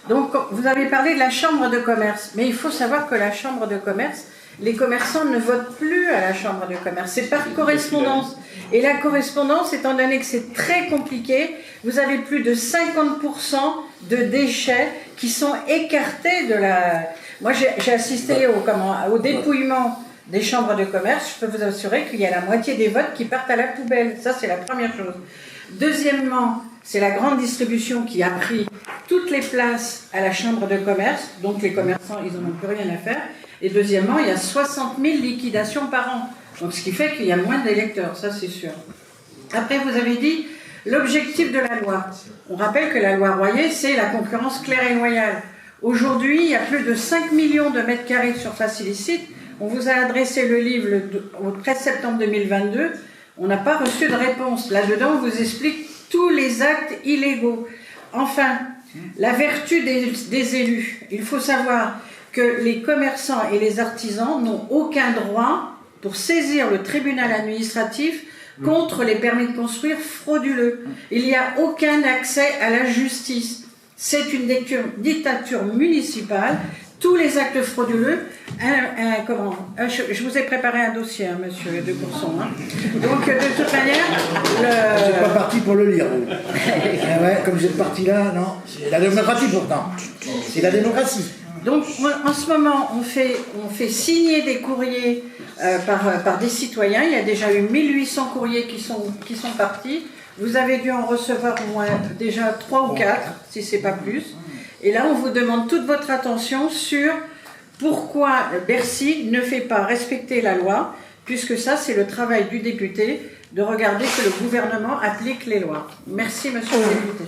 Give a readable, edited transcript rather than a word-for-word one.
Donc, vous avez parlé de la chambre de commerce, mais il faut savoir que la chambre de commerce, les commerçants ne votent plus à la chambre de commerce, c'est par correspondance. Et la correspondance, étant donné que c'est très compliqué, vous avez plus de 50% de déchets qui sont écartés de la... Moi, j'ai assisté au dépouillement des chambres de commerce. Je peux vous assurer qu'il y a la moitié des votes qui partent à la poubelle. Ça, c'est la première chose. Deuxièmement, c'est la grande distribution qui a pris toutes les places à la chambre de commerce. Donc, les commerçants, ils n'en ont plus rien à faire. Et deuxièmement, il y a 60 000 liquidations par an. Donc, ce qui fait qu'il y a moins d'électeurs, ça c'est sûr. Après, vous avez dit l'objectif de la loi. On rappelle que la loi Royer, c'est la concurrence claire et loyale. Aujourd'hui, il y a plus de 5 millions de mètres carrés de surface illicite. On vous a adressé le livre au 13 septembre 2022. On n'a pas reçu de réponse. Là-dedans, on vous explique tous les actes illégaux. Enfin, la vertu des élus. Il faut savoir que les commerçants et les artisans n'ont aucun droit pour saisir le tribunal administratif contre les permis de construire frauduleux. Il n'y a aucun accès à la justice. C'est une dictature municipale. Tous les actes frauduleux, je vous ai préparé un dossier, hein, monsieur de Courson. Hein. Donc, de toute manière... Vous n'êtes pas parti pour le lire, vous. Ouais, comme vous êtes parti là, non. C'est la démocratie, pourtant. C'est la démocratie. Donc, en ce moment, on fait signer des courriers par des citoyens. Il y a déjà eu 1800 courriers qui sont partis. Vous avez dû en recevoir au moins déjà 3 ou 4, si ce n'est pas plus. Et là, on vous demande toute votre attention sur pourquoi Bercy ne fait pas respecter la loi, puisque ça, c'est le travail du député, de regarder que le gouvernement applique les lois. Merci, monsieur le député.